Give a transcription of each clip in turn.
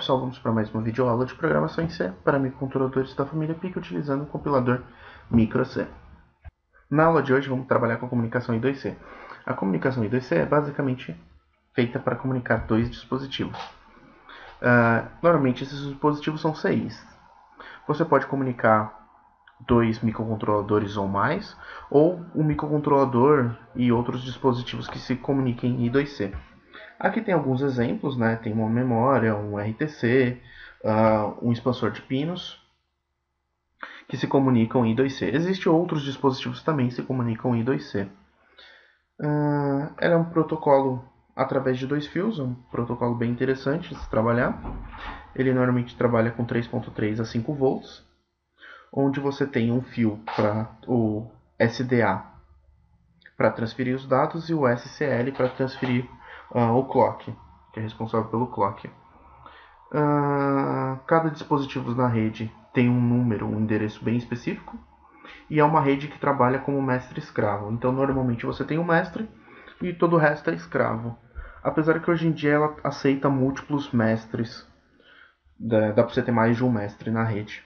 pessoal, vamos para mais uma videoaula de programação em C para microcontroladores da família PIC utilizando o compilador MicroC. Na aula de hoje vamos trabalhar com a comunicação I2C. A comunicação I2C é basicamente feita para comunicar dois dispositivos. Normalmente esses dispositivos são CIs. Você pode comunicar dois microcontroladores ou mais, ou um microcontrolador e outros dispositivos que se comuniquem em I2C. Aqui tem alguns exemplos, né? Tem uma memória, um RTC, um expansor de pinos, que se comunicam em I2C. Existem outros dispositivos que também se comunicam em I2C. Ela é um protocolo através de dois fios, um protocolo bem interessante de se trabalhar. Ele normalmente trabalha com 3.3 a 5 volts, onde você tem um fio para o SDA para transferir os dados e o SCL para transferir o clock, que é responsável pelo clock. Cada dispositivo na rede tem um número, um endereço bem específico, e é uma rede que trabalha como mestre-escravo. Então, normalmente você tem um mestre e todo o resto é escravo. Apesar que hoje em dia ela aceita múltiplos mestres, dá para você ter mais de um mestre na rede.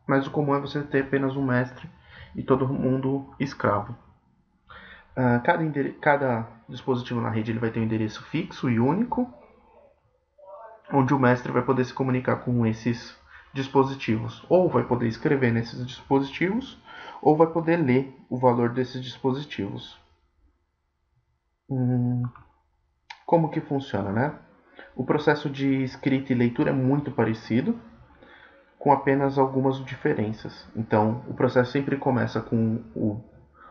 Mas o comum é você ter apenas um mestre e todo mundo escravo. Cada dispositivo na rede ele vai ter um endereço fixo e único, onde o mestre vai poder se comunicar com esses dispositivos. Ou vai poder escrever nesses dispositivos, ou vai poder ler o valor desses dispositivos. Como que funciona, né? O processo de escrita e leitura é muito parecido, com apenas algumas diferenças. Então, o processo sempre começa com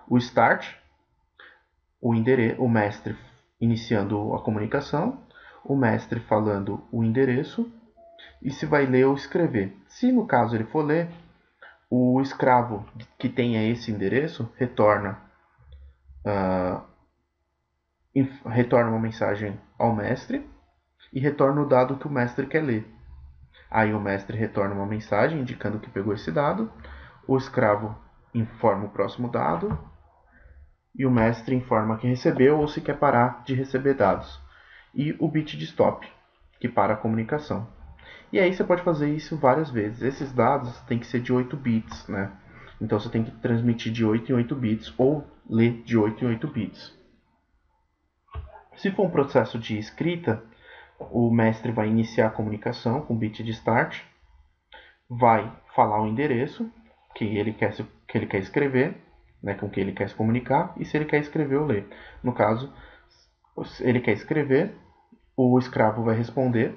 o start, o mestre iniciando a comunicação, o mestre falando o endereço, e se vai ler ou escrever. Se no caso ele for ler, o escravo que tenha esse endereço retorna uma mensagem ao mestre e retorna o dado que o mestre quer ler. Aí o mestre retorna uma mensagem indicando que pegou esse dado, o escravo informa o próximo dado e o mestre informa que recebeu ou se quer parar de receber dados. E o bit de stop, que para a comunicação. E aí você pode fazer isso várias vezes. Esses dados têm que ser de 8 bits, né? Então você tem que transmitir de 8 em 8 bits ou ler de 8 em 8 bits. Se for um processo de escrita, o mestre vai iniciar a comunicação com o bit de start, vai falar o endereço que ele quer escrever, né, com que ele quer se comunicar, e se ele quer escrever ou ler. No caso, se ele quer escrever, o escravo vai responder,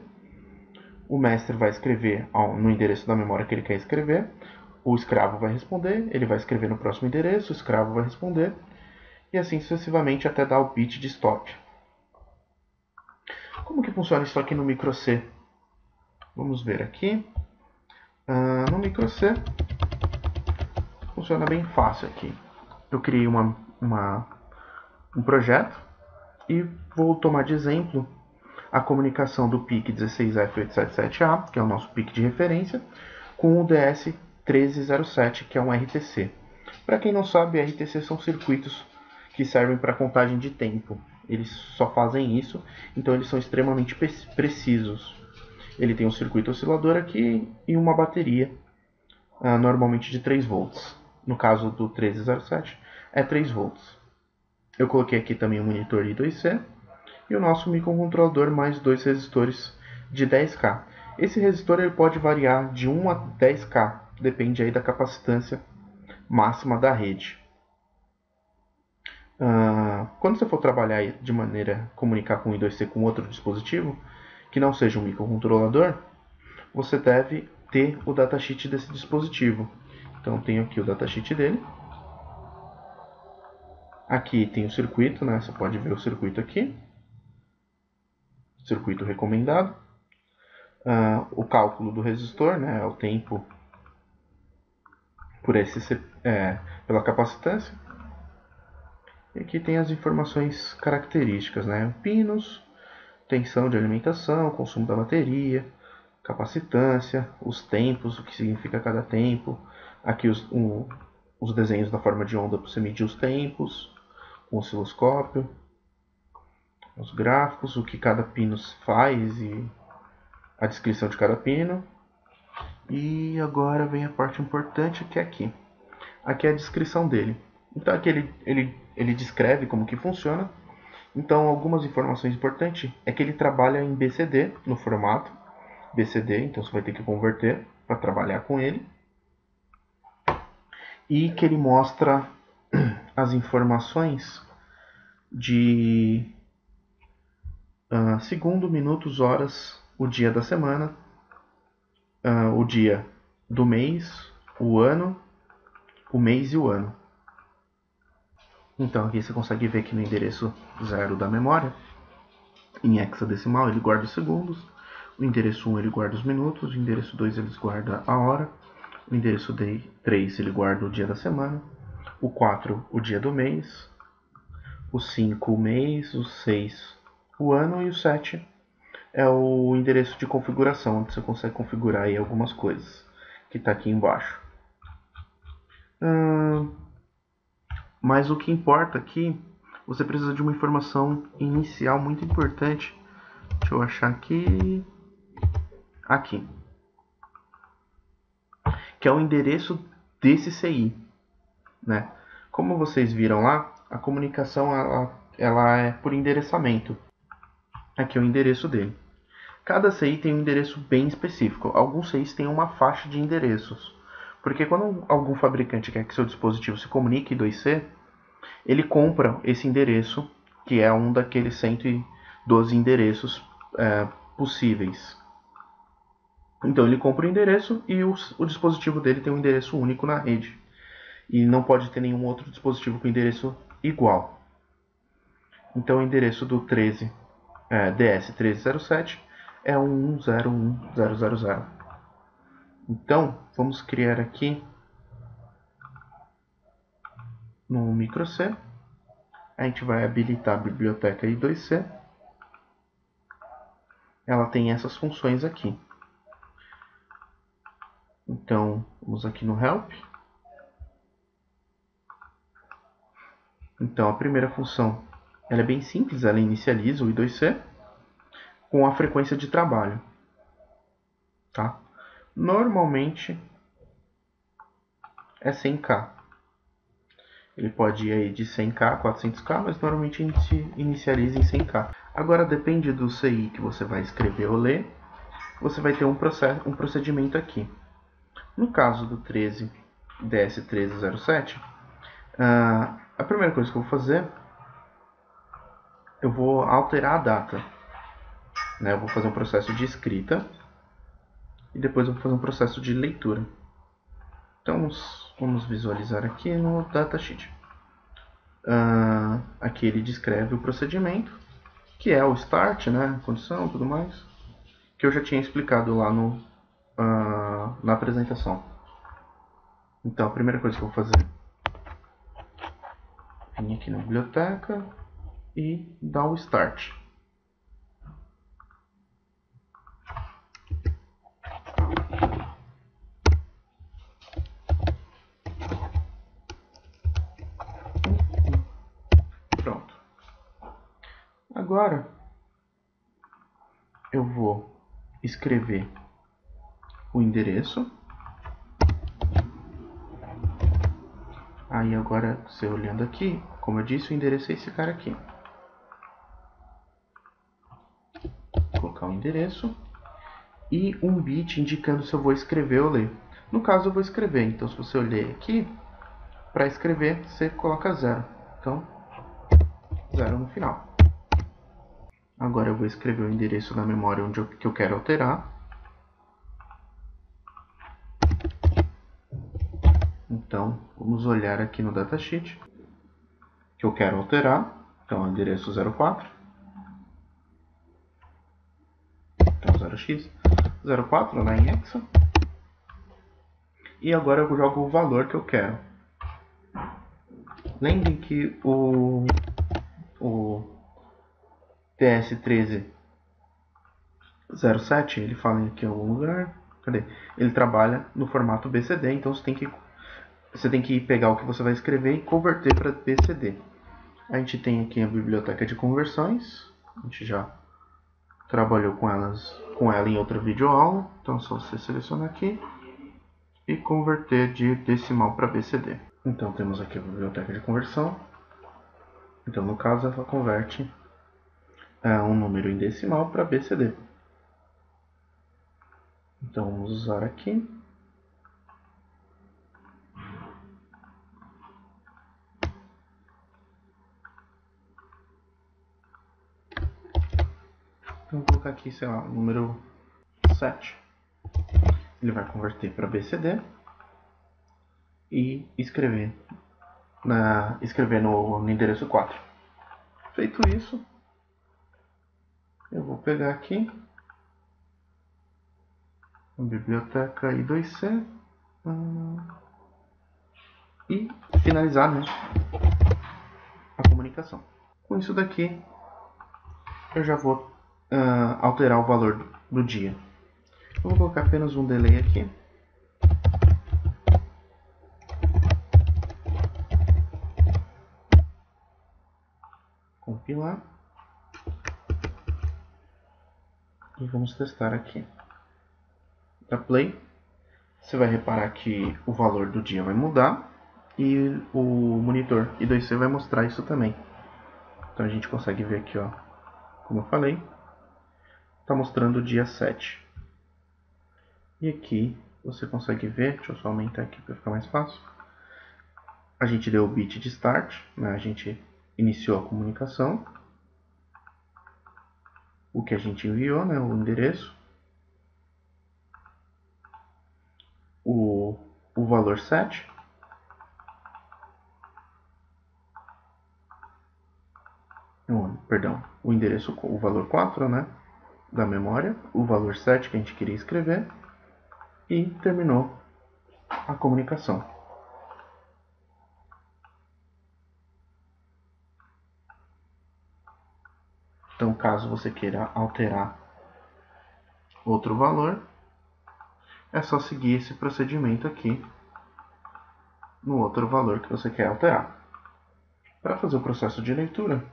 o mestre vai escrever no endereço da memória que ele quer escrever, o escravo vai responder, ele vai escrever no próximo endereço, o escravo vai responder, e assim sucessivamente até dar o bit de stop. Como que funciona isso aqui no MicroC? Vamos ver aqui. No MicroC funciona bem fácil aqui. Eu criei um projeto e vou tomar de exemplo a comunicação do PIC 16F877A, que é o nosso PIC de referência, com o DS 1307, que é um RTC. Para quem não sabe, RTC são circuitos que servem para contagem de tempo. Eles só fazem isso, então eles são extremamente precisos. Ele tem um circuito oscilador aqui e uma bateria, normalmente de 3 volts. No caso do 1307, é 3 volts. Eu coloquei aqui também um monitor I2C e o nosso microcontrolador mais dois resistores de 10K. Esse resistor ele pode variar de 1 a 10K, depende aí da capacitância máxima da rede. Quando você for trabalhar de maneira comunicar com o I2C com outro dispositivo, que não seja um microcontrolador, você deve ter o datasheet desse dispositivo. Então tenho aqui o datasheet dele. Aqui tem o circuito, né? Você pode ver o circuito aqui. Circuito recomendado. O cálculo do resistor, né? O tempo pela capacitância. E aqui tem as informações características, né? Pinos, tensão de alimentação, consumo da bateria, capacitância, os tempos, o que significa cada tempo. Aqui os desenhos da forma de onda para você medir os tempos, com o osciloscópio, os gráficos, o que cada pino faz e a descrição de cada pino. E agora vem a parte importante, que é aqui. Aqui é a descrição dele. Então aqui ele descreve como que funciona. Então algumas informações importantes é que ele trabalha em BCD, no formato BCD, então você vai ter que converter para trabalhar com ele. E que ele mostra as informações de segundo, minutos, horas, o dia da semana, o dia do mês, o ano, o mês e o ano. Então aqui você consegue ver que no endereço 0 da memória, em hexadecimal, ele guarda os segundos, o endereço 1 ele guarda os minutos, o endereço 2 ele guarda a hora, o endereço 3 ele guarda o dia da semana, o 4 o dia do mês, o 5 o mês, o 6 o ano e o 7 é o endereço de configuração, onde você consegue configurar aí algumas coisas, que está aqui embaixo. Mas o que importa aqui, você precisa de uma informação inicial muito importante. Deixa eu achar aqui. Aqui. Que é o endereço desse CI. Né? Como vocês viram lá, a comunicação ela é por endereçamento. Aqui é o endereço dele. Cada CI tem um endereço bem específico. Alguns CIs têm uma faixa de endereços. Porque quando algum fabricante quer que seu dispositivo se comunique I2C, ele compra esse endereço, que é um daqueles 112 endereços possíveis. Então ele compra o endereço e o dispositivo dele tem um endereço único na rede. E não pode ter nenhum outro dispositivo com endereço igual. Então o endereço do DS1307 é 101.0.0.0. Então vamos criar aqui no micro C. A gente vai habilitar a biblioteca I2C. Ela tem essas funções aqui. Então, vamos aqui no Help. Então, a primeira função ela é bem simples, ela inicializa o I2C com a frequência de trabalho. Tá? Normalmente é 100K. Ele pode ir aí de 100K a 400K, mas normalmente a gente inicializa em 100K. Agora, depende do CI que você vai escrever ou ler, você vai ter um procedimento aqui. No caso do DS1307, a primeira coisa que eu vou fazer, eu vou alterar a data. Né? Eu vou fazer um processo de escrita e depois eu vou fazer um processo de leitura. Então vamos visualizar aqui no datasheet. Aqui ele descreve o procedimento, que é o start, né? Condição e tudo mais, que eu já tinha explicado lá na apresentação. Então a primeira coisa que eu vou fazer é vir aqui na biblioteca e dar o start. Pronto. Agora eu vou escrever o endereço. Aí agora, você olhando aqui, como eu disse, o endereço é esse cara aqui. Vou colocar o endereço e um bit indicando se eu vou escrever ou ler. No caso eu vou escrever, então se você olhar aqui, para escrever você coloca 0. Então, 0 no final. Agora eu vou escrever o endereço da memória que eu quero alterar. Então, vamos olhar aqui no datasheet que eu quero alterar. Então, o endereço 04. Então, 0x 04 lá em hexa. E agora eu jogo o valor que eu quero. Lembrem que o TS1307, ele fala aqui em algum lugar. Cadê? Ele trabalha no formato BCD, então você tem que pegar o que você vai escrever e converter para BCD. A gente tem aqui a biblioteca de conversões. A gente já trabalhou com ela em outra videoaula. Então é só você selecionar aqui e converter de decimal para BCD. Então temos aqui a biblioteca de conversão. Então no caso ela converte um número em decimal para BCD. Então vamos usar aqui. Então vou colocar aqui, sei lá, o número 7. Ele vai converter para BCD e escrever no endereço 4. Feito isso, eu vou pegar aqui a biblioteca I2C e finalizar, né, a comunicação. Com isso daqui, eu já vou alterar o valor do dia. Eu vou colocar apenas um delay aqui. Compilar. E vamos testar aqui. Dá play. Você vai reparar que o valor do dia vai mudar e o monitor I2C vai mostrar isso também. Então a gente consegue ver aqui, ó, como eu falei, está mostrando o dia 7. E aqui você consegue ver, deixa eu só aumentar aqui para ficar mais fácil. A gente deu o bit de start, né? A gente iniciou a comunicação. O que a gente enviou, né? O endereço. O valor 7. Perdão, o endereço, o valor 4, né? Da memória. O valor 7 que a gente queria escrever. E terminou a comunicação. Então, caso você queira alterar outro valor, é só seguir esse procedimento aqui no outro valor que você quer alterar. Para fazer o processo de leitura,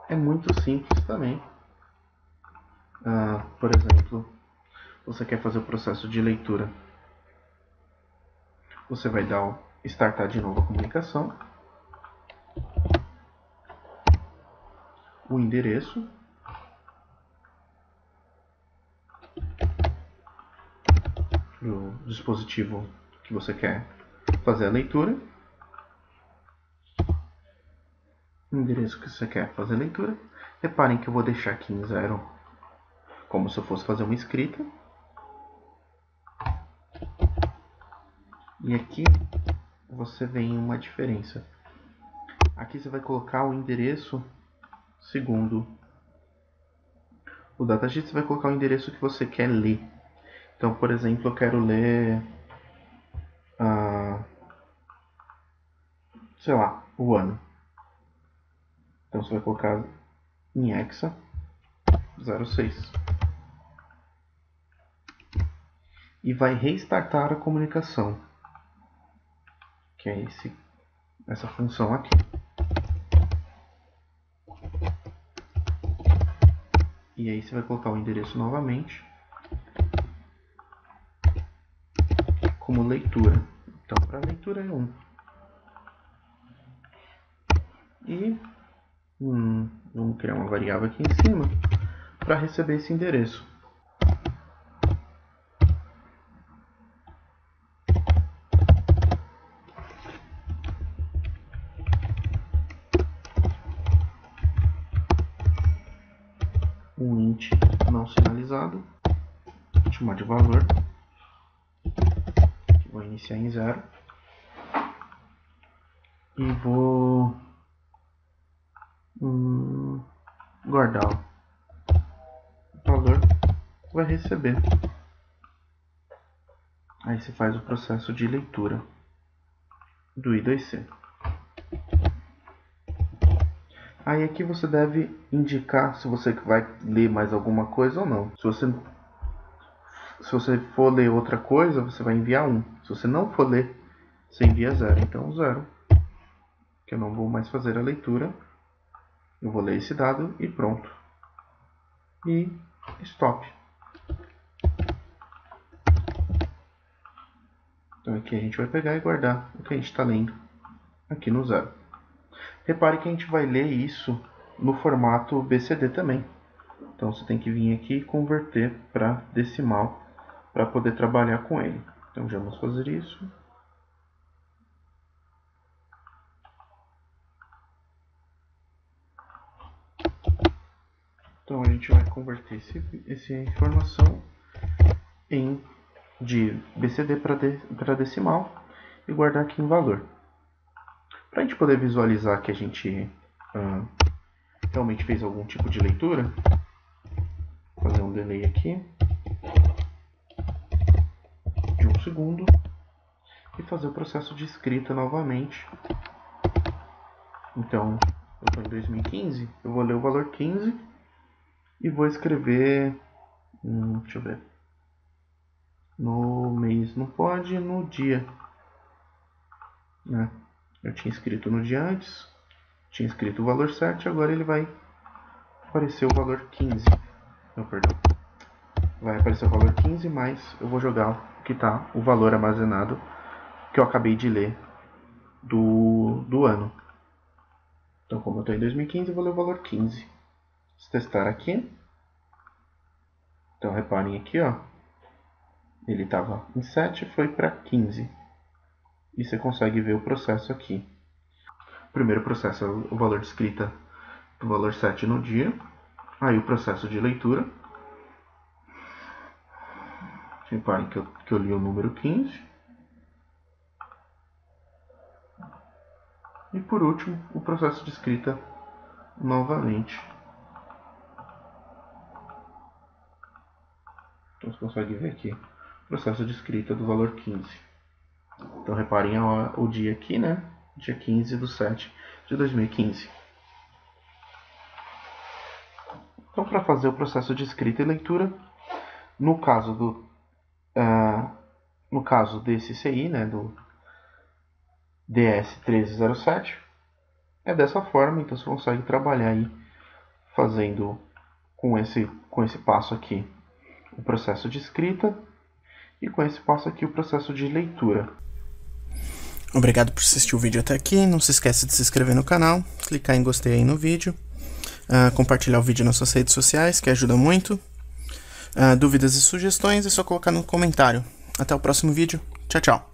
é muito simples também. Por exemplo, você quer fazer o processo de leitura. Você vai dar startar de novo a comunicação. O endereço. Do dispositivo que você quer fazer a leitura. O endereço que você quer fazer a leitura. Reparem que eu vou deixar aqui em 0, como se eu fosse fazer uma escrita. E aqui você vê uma diferença. Aqui você vai colocar o endereço segundo o datasheet, você vai colocar o endereço que você quer ler. Então, por exemplo, eu quero ler, sei lá, o ano. Então você vai colocar em hexa 06. E vai restartar a comunicação, que é essa função aqui. E aí você vai colocar o endereço novamente como leitura. Então, para leitura é 1. E vamos criar uma variável aqui em cima para receber esse endereço. Um int não sinalizado, vou chamar de valor, que vou iniciar em 0. E vou guardar o valor que vai receber. Aí você faz o processo de leitura do I2C. Aí aqui você deve indicar se você vai ler mais alguma coisa ou não. Se você for ler outra coisa, você vai enviar 1. Se você não for ler, você envia 0. Então 0. Que eu não vou mais fazer a leitura. Eu vou ler esse dado e pronto. e stop. Então aqui a gente vai pegar e guardar o que a gente está lendo aqui no 0. Repare que a gente vai ler isso no formato BCD também. Então você tem que vir aqui e converter para decimal para poder trabalhar com ele. Então já vamos fazer isso. Então a gente vai converter essa informação de BCD para decimal e guardar aqui em valor. Para a gente poder visualizar que a gente realmente fez algum tipo de leitura, vou fazer um delay aqui de 1 segundo e fazer o processo de escrita novamente. Então, eu estou em 2015, eu vou ler o valor 15 e vou escrever, deixa eu ver, no mês não pode, no dia, né? Eu tinha escrito no dia antes, tinha escrito o valor 7, agora ele vai aparecer o valor 15. Não, perdão. Vai aparecer o valor 15, mas eu vou jogar o que está o valor armazenado que eu acabei de ler do ano. Então, como eu estou em 2015, eu vou ler o valor 15. Vamos testar aqui. Então, reparem aqui, ó. Ele estava em 7, foi para 15. E você consegue ver o processo aqui. O primeiro processo é o valor de escrita do valor 7 no dia. Aí o processo de leitura. Reparem que eu li o número 15. E por último, o processo de escrita novamente. Então você consegue ver aqui o processo de escrita do valor 15. Então reparem o dia aqui, né? Dia 15/7 de 2015. Então, para fazer o processo de escrita e leitura, no caso desse CI, né, do DS1307, é dessa forma. Então você consegue trabalhar aí fazendo com esse passo aqui o processo de escrita e com esse passo aqui o processo de leitura. Obrigado por assistir o vídeo até aqui. Não se esqueça de se inscrever no canal, clicar em gostei aí no vídeo, compartilhar o vídeo nas suas redes sociais, que ajuda muito. Dúvidas e sugestões é só colocar no comentário. Até o próximo vídeo. Tchau, tchau.